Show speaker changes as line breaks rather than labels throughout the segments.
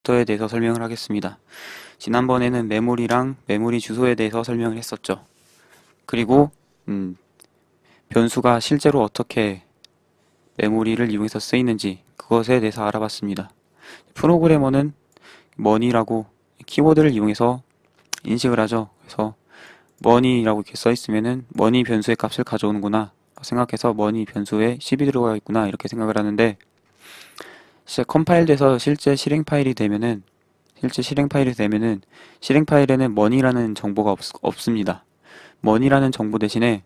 디스크립터에 대해서 설명을 하겠습니다. 지난번에는 메모리랑 메모리 주소에 대해서 설명을 했었죠. 그리고 변수가 실제로 어떻게 메모리를 이용해서 쓰이는지 그것에 대해서 알아봤습니다. 프로그래머는 money라고 키워드를 이용해서 인식을 하죠. 그래서 money라고 이렇게 써 있으면은 money 변수의 값을 가져오는구나 생각해서 money 변수에 10이 들어가 있구나 이렇게 생각을 하는데, 컴파일돼서 실제 실행 파일이 되면은 실행 파일에는 money라는 정보가 없습니다. money라는 정보 대신에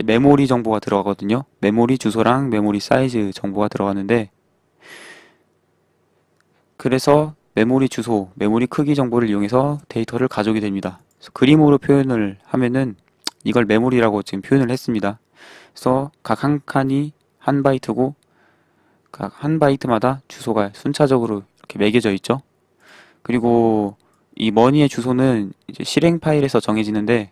메모리 정보가 들어가거든요. 메모리 주소랑 메모리 사이즈 정보가 들어가는데, 그래서 메모리 주소, 메모리 크기 정보를 이용해서 데이터를 가져오게 됩니다. 그래서 그림으로 표현을 하면은 이걸 메모리라고 지금 표현을 했습니다. 그래서 각 한 칸이 한 바이트고 각 한 바이트마다 주소가 순차적으로 이렇게 매겨져 있죠. 그리고 이 머니의 주소는 이제 실행 파일에서 정해지는데,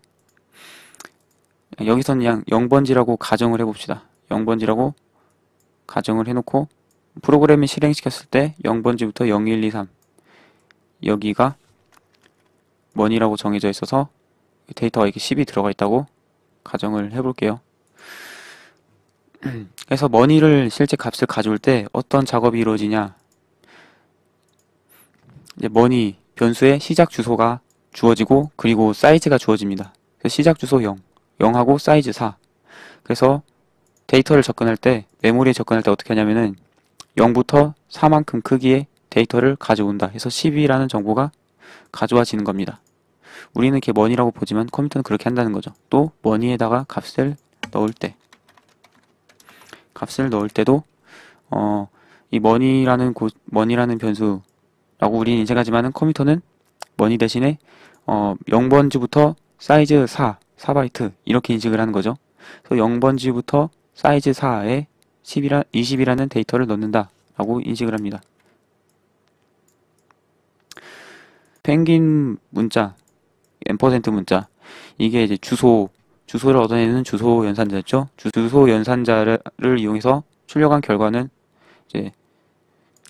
여기서는 그냥 0번지라고 가정을 해봅시다. 0번지라고 가정을 해놓고 프로그램을 실행시켰을 때 0번지부터 0, 1, 2, 3 여기가 머니라고 정해져 있어서 데이터가 이렇게 10이 들어가 있다고 가정을 해볼게요. 그래서 머니를 실제 값을 가져올 때 어떤 작업이 이루어지냐, 이제 머니 변수의 시작 주소가 주어지고 그리고 사이즈가 주어집니다. 그래서 시작 주소 0, 0하고 사이즈 4. 그래서 데이터를 접근할 때, 메모리에 접근할 때 어떻게 하냐면은 0부터 4만큼 크기의 데이터를 가져온다 해서 10이라는 정보가 가져와지는 겁니다. 우리는 이렇게 머니라고 보지만 컴퓨터는 그렇게 한다는 거죠. 또 머니에다가 값을 넣을 때도 이 머니라는 변수라고 우리는 인식하지만은 컴퓨터는 머니 대신에 0번지부터 사이즈 4바이트 이렇게 인식을 하는 거죠. 그래서 0번지부터 사이즈 4에 20이라는 데이터를 넣는다 라고 인식을 합니다. 펭귄 문자, 앰퍼센트 문자, 이게 이제 주소를 얻어내는 주소 연산자였죠. 주소 연산자를 이용해서 출력한 결과는 이제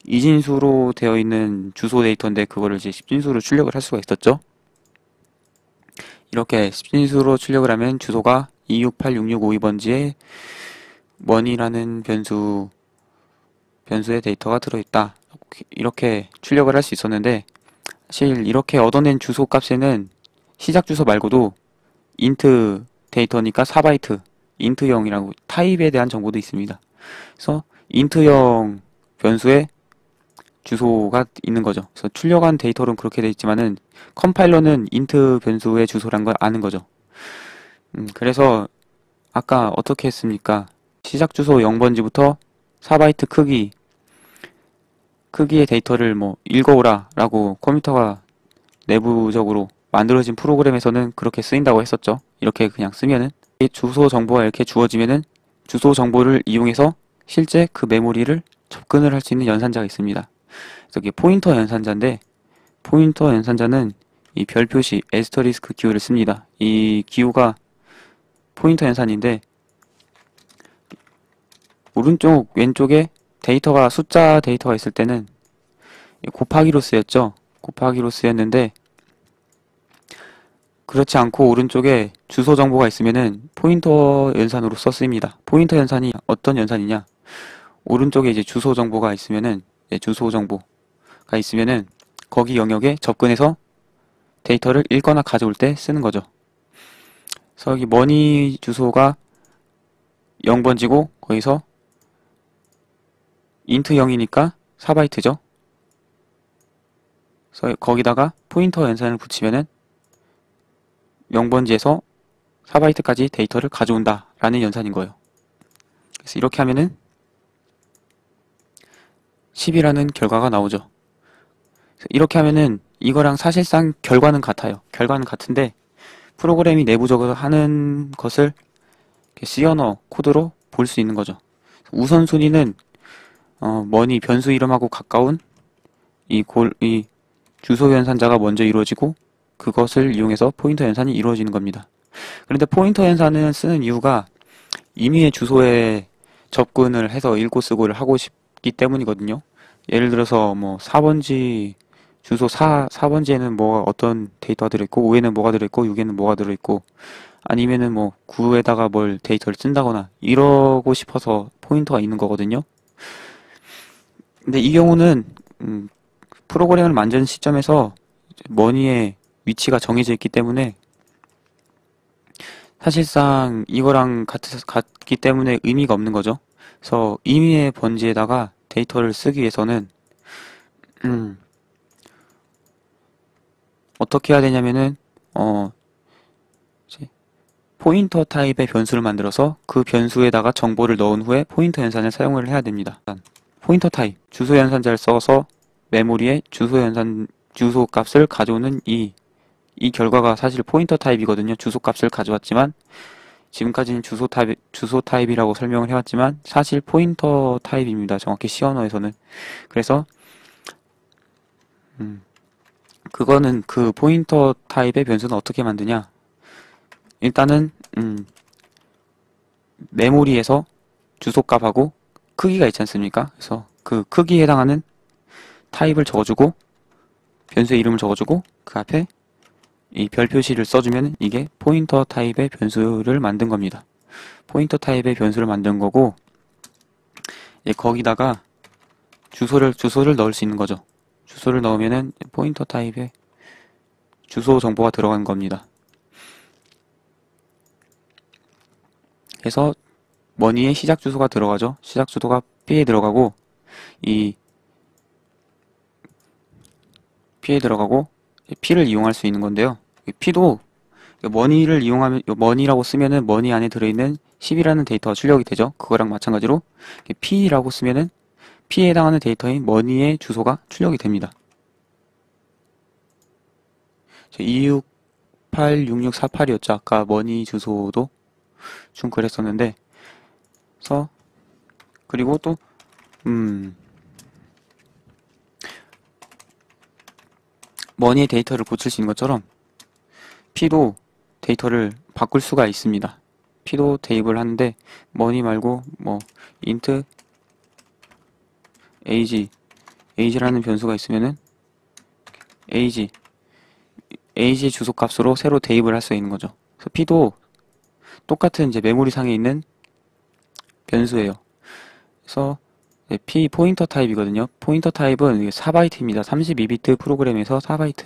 이진수로 되어 있는 주소 데이터인데, 그거를 이제 10진수로 출력을 할 수가 있었죠. 이렇게 10진수로 출력을 하면 주소가 2686652번지에 money라는 변수의 데이터가 들어있다 이렇게 출력을 할 수 있었는데, 사실 이렇게 얻어낸 주소 값에는 시작 주소 말고도 int 데이터니까 4바이트 int0이라고 타입에 대한 정보도 있습니다. 그래서 int0 변수에 주소가 있는 거죠. 그래서 출력한 데이터는 그렇게 돼 있지만은 컴파일러는 int 변수의 주소란 걸 아는 거죠. 그래서 아까 어떻게 했습니까? 시작 주소 0번지부터 4바이트 크기의 데이터를 읽어오라 라고 컴퓨터가 내부적으로 만들어진 프로그램에서는 그렇게 쓰인다고 했었죠. 이렇게 그냥 쓰면은 주소 정보가 이렇게 주어지면은 주소 정보를 이용해서 실제 그 메모리를 접근을 할 수 있는 연산자가 있습니다. 그래서 이게 포인터 연산자인데, 포인터 연산자는 이 별 표시 에스터리스크 기호를 씁니다. 이 기호가 포인터 연산인데, 오른쪽 왼쪽에 숫자 데이터가 있을 때는 곱하기로 쓰였죠. 곱하기로 쓰였는데, 그렇지 않고 오른쪽에 주소 정보가 있으면은 포인터 연산으로 썼습니다. 포인터 연산이 어떤 연산이냐? 오른쪽에 이제 주소 정보가 있으면은 거기 영역에 접근해서 데이터를 읽거나 가져올 때 쓰는 거죠. 그래서 여기 머니 주소가 0번지고 거기서 int 0이니까 4바이트죠. 그래서 거기다가 포인터 연산을 붙이면은 0번지에서 4바이트까지 데이터를 가져온다 라는 연산인 거예요. 그래서 이렇게 하면은 10이라는 결과가 나오죠. 이렇게 하면은 이거랑 사실상 결과는 같아요. 결과는 같은데 프로그램이 내부적으로 하는 것을 이렇게 씌워넣어 코드로 볼 수 있는 거죠. 우선순위는 머니 변수 이름하고 가까운 이 주소 연산자가 먼저 이루어지고 그것을 이용해서 포인터 연산이 이루어지는 겁니다. 그런데 포인터 연산을 쓰는 이유가 임의의 주소에 접근을 해서 읽고 쓰고를 하고 싶기 때문이거든요. 예를 들어서 뭐 4번지 주소 4번지에는 뭐가 어떤 데이터가 들어있고 5에는 뭐가 들어있고 6에는 뭐가 들어있고 아니면은 뭐 9에다가 뭘 데이터를 쓴다거나 이러고 싶어서 포인터가 있는 거거든요. 근데 이 경우는 프로그램을 만드는 시점에서 머니의 위치가 정해져 있기 때문에 사실상 이거랑 같기 때문에 의미가 없는 거죠. 그래서 임의의 번지에다가 데이터를 쓰기 위해서는 음, 어떻게 해야 되냐면은 이제 포인터 타입의 변수를 만들어서 그 변수에다가 정보를 넣은 후에 포인터 연산을 사용을 해야 됩니다. 포인터 타입 주소 연산자를 써서 메모리에 주소 값을 가져오는 이 결과가 사실 포인터 타입이거든요. 주소 값을 가져왔지만 지금까지는 주소 타입이라고 설명을 해왔지만 사실 포인터 타입입니다. 정확히 C 언어에서는. 그래서 그거는 그 포인터 타입의 변수는 어떻게 만드냐? 일단은 메모리에서 주소 값하고 크기가 있지 않습니까? 그래서 그 크기에 해당하는 타입을 적어주고 변수의 이름을 적어주고 그 앞에 이 별 표시를 써주면 이게 포인터 타입의 변수를 만든 겁니다. 포인터 타입의 변수를 만든 거고 거기다가 주소를 넣을 수 있는 거죠. 주소를 넣으면은 포인터 타입의 주소 정보가 들어간 겁니다. 그래서 머니의 시작 주소가 들어가죠. 시작 주소가 P에 들어가고 이 P에 들어가고 P를 이용할 수 있는 건데요. P도 머니를 이용하면 머니라고 쓰면은 머니 안에 들어있는 10이라는 데이터가 출력이 되죠. 그거랑 마찬가지로 P라고 쓰면은 P에 해당하는 데이터인 머니의 주소가 출력이 됩니다. 2686648이었죠. 아까 머니 주소도 좀 그랬었는데 그래서 그리고 또 머니의 데이터를 고칠 수 있는 것처럼 P도 데이터를 바꿀 수가 있습니다. P도 대입을 하는데 머니 말고 뭐 int age라는 변수가 있으면은 age의 주소 값으로 새로 대입을 할 수 있는 거죠. 그래서 P도 똑같은 이제 메모리 상에 있는 변수예요. 그래서 P 포인터 타입이거든요. 포인터 타입은 4바이트입니다. 32비트 프로그램에서 4바이트.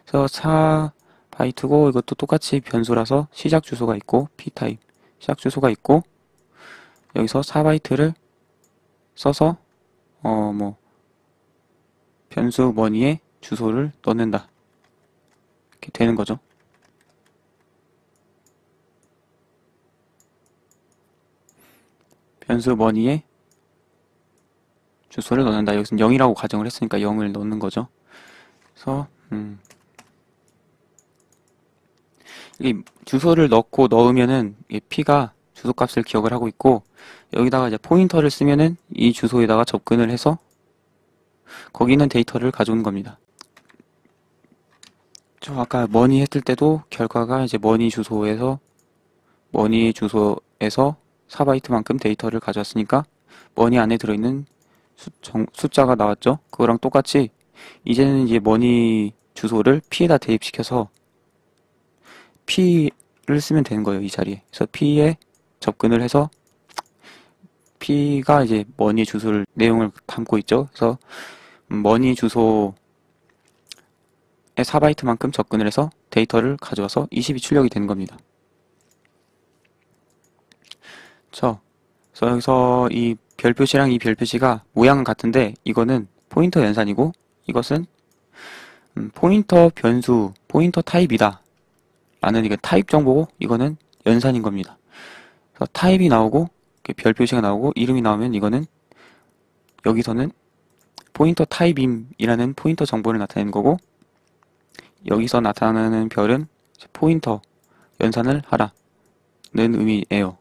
그래서 4바이트고 이것도 똑같이 변수라서 시작 주소가 있고 P 타입 시작 주소가 있고 여기서 4바이트를 써서 뭐 변수 머니에 주소를 넣는다. 이렇게 되는 거죠. 변수 머니에 주소를 넣는다. 여기서 0이라고 가정을 했으니까 0을 넣는 거죠. 그래서 이 주소를 넣으면은 P가 주소 값을 기억을 하고 있고 여기다가 이제 포인터를 쓰면은 이 주소에다가 접근을 해서 거기 있는 데이터를 가져오는 겁니다. 저 아까 머니 했을 때도 결과가 이제 머니 주소에서 4바이트만큼 데이터를 가져왔으니까 머니 안에 들어있는 숫자가 나왔죠. 그거랑 똑같이 이제는 이제 머니 주소를 P에다 대입시켜서 P를 쓰면 되는 거예요. 이 자리에. 그래서 P에 접근을 해서 P가 이제 머니 주소를 내용을 담고 있죠. 그래서 머니 주소에 4바이트만큼 접근을 해서 데이터를 가져와서 20이 출력이 되는 겁니다. 그래서 여기서 이 별표시랑 이 별표시가 모양은 같은데 이거는 포인터 연산이고 이것은 포인터 변수, 포인터 타입이다 라는 이게 타입 정보고 이거는 연산인 겁니다. 그래서 타입이 나오고 별표시가 나오고 이름이 나오면 이거는 여기서는 포인터 타입임이라는 포인터 정보를 나타내는 거고 여기서 나타나는 별은 포인터 연산을 하라는 의미예요.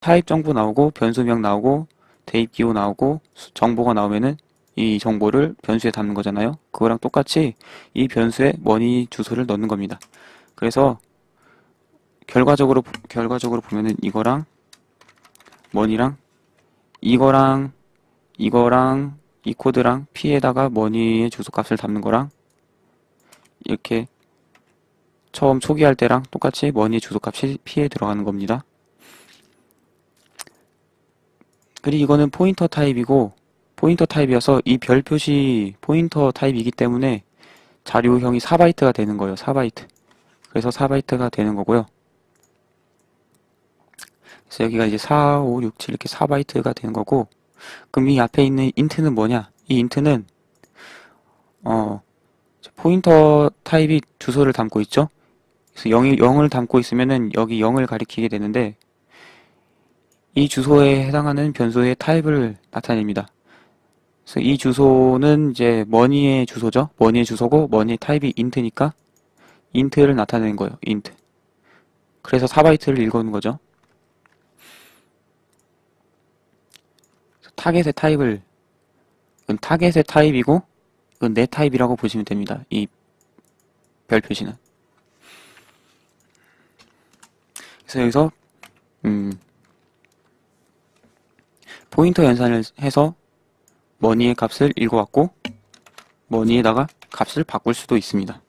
타입 정보 나오고 변수명 나오고 대입 기호 나오고 정보가 나오면은 이 정보를 변수에 담는 거잖아요. 그거랑 똑같이 이 변수에 머니 주소를 넣는 겁니다. 그래서 결과적으로 보면은 이거랑 머니랑 이거랑 이 코드랑 P에다가 머니의 주소값을 담는 거랑 이렇게 처음 초기할 때랑 똑같이 머니의 주소값이 P에 들어가는 겁니다. 그리고 이거는 포인터 타입이고 포인터 타입이어서 이 별 표시 포인터 타입이기 때문에 자료형이 4바이트가 되는 거예요. 4바이트. 그래서 4바이트가 되는 거고요. 그래서 여기가 이제 4, 5, 6, 7 이렇게 4바이트가 되는 거고, 그럼 이 앞에 있는 인트는 뭐냐? 이 인트는 포인터 타입이 주소를 담고 있죠. 그래서 0을 담고 있으면은 여기 0을 가리키게 되는데 이 주소에 해당하는 변수의 타입을 나타냅니다. 그래서 이 주소는 이제 머니의 주소죠. 머니의 주소고 머니의 타입이 인트니까 인트를 나타내는 거예요. 인트. 그래서 4바이트를 읽어오는 거죠. 타겟의 타입을 이건 타겟의 타입이고 이건 내 타입이라고 보시면 됩니다. 이 별 표시는. 그래서 여기서 포인터 연산을 해서 머니의 값을 읽어왔고 머니에다가 값을 바꿀 수도 있습니다.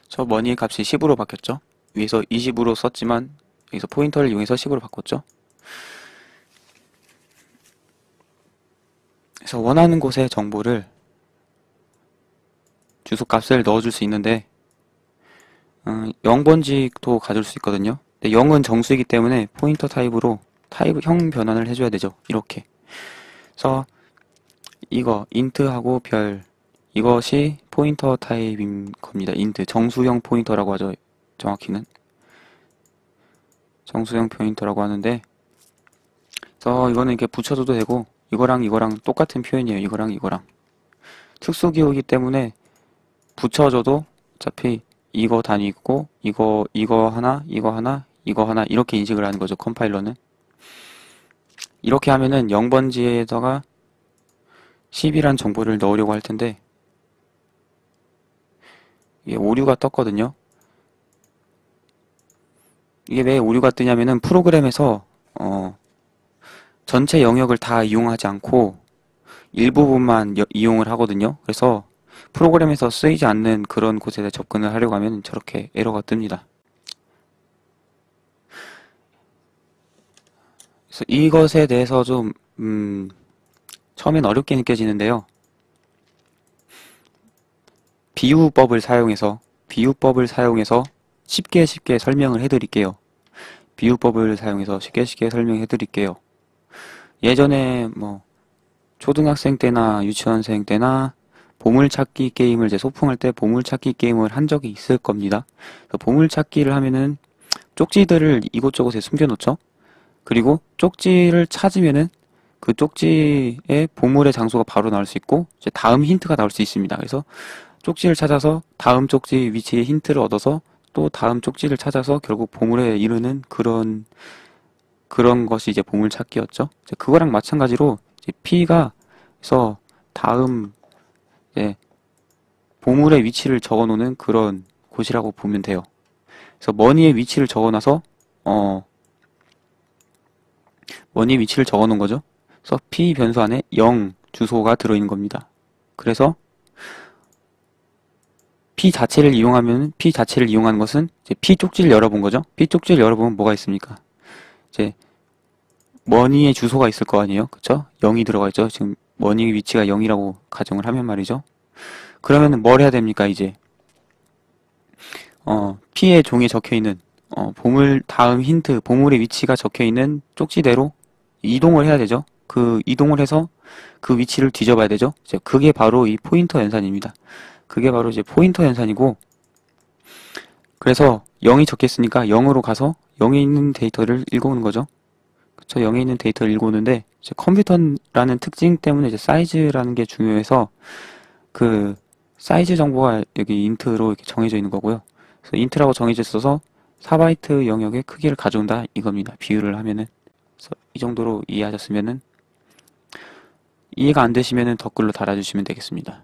저 머니의 값이 10으로 바뀌었죠. 위에서 20으로 썼지만 여기서 포인터를 이용해서 10으로 바꿨죠. 그래서 원하는 곳에 정보를 주소값을 넣어줄 수 있는데 0번지도 가질 수 있거든요. 근데 0은 정수이기 때문에 포인터 타입으로 타입형 변환을 해줘야 되죠. 이렇게. 그래서 이거 인트하고 별 이것이 포인터 타입인 겁니다. 인트 정수형 포인터라고 하죠. 정확히는 정수형 포인터라고 하는데 그래서 이거는 이렇게 붙여줘도 되고 이거랑 이거랑 똑같은 표현이에요. 이거랑 이거랑 특수기호이기 때문에 붙여줘도 어차피 이거 단위고 이거 하나 이거 하나 이거 하나 이렇게 인식을 하는 거죠. 컴파일러는 이렇게 하면은 0번지에다가 10이란 정보를 넣으려고 할 텐데 이게 오류가 떴거든요. 이게 왜 오류가 뜨냐면은 프로그램에서 전체 영역을 다 이용하지 않고 일부분만 이용을 하거든요. 그래서 프로그램에서 쓰이지 않는 그런 곳에 접근을 하려고 하면 저렇게 에러가 뜹니다. 그래서 이것에 대해서 좀 처음엔 어렵게 느껴지는데요. 비유법을 사용해서 쉽게 설명을 해드릴게요. 비유법을 사용해서 쉽게 설명해 드릴게요. 예전에 뭐 초등학생 때나 유치원생 때나 보물찾기 게임을 이제 소풍할 때 보물찾기 게임을 한 적이 있을 겁니다. 보물찾기를 하면은 쪽지들을 이곳저곳에 숨겨놓죠. 그리고 쪽지를 찾으면은 그 쪽지에 보물의 장소가 바로 나올 수 있고 이제 다음 힌트가 나올 수 있습니다. 그래서 쪽지를 찾아서 다음 쪽지 위치의 힌트를 얻어서 또 다음 쪽지를 찾아서 결국 보물에 이르는 그런 것이 이제 보물찾기였죠. 이제 그거랑 마찬가지로 이제 P가 그래서 다음 이제 보물의 위치를 적어놓는 그런 곳이라고 보면 돼요. 그래서 머니의 위치를 적어놔서 머니의 위치를 적어놓은 거죠. 그래서 P 변수 안에 0 주소가 들어있는 겁니다. 그래서 P 자체를 이용하는 것은 이제 P 쪽지를 열어본 거죠. P 쪽지를 열어보면 뭐가 있습니까? 이제 머니의 주소가 있을 거 아니에요. 그쵸? 0이 들어가 있죠. 지금 머니 위치가 0이라고 가정을 하면 말이죠. 그러면 뭘 해야 됩니까, 이제? P의 종이에 적혀있는, 보물, 다음 힌트, 보물의 위치가 적혀있는 쪽지대로 이동을 해야 되죠. 그 이동을 해서 그 위치를 뒤져봐야 되죠. 이제 그게 바로 이 포인터 연산입니다. 그게 바로 이제 포인터 연산이고, 그래서 0이 적혀있으니까 0으로 가서 0에 있는 데이터를 읽어오는 거죠. 그쵸? 0에 있는 데이터를 읽어오는데, 이제 컴퓨터라는 특징 때문에 이제 사이즈라는 게 중요해서, 그, 사이즈 정보가 여기 인트로 이렇게 정해져 있는 거고요. 그래서 인트라고 정해져 있어서 4바이트 영역의 크기를 가져온다 이겁니다. 비유를 하면은. 그래서 이 정도로 이해하셨으면은, 이해가 안 되시면은 댓글로 달아주시면 되겠습니다.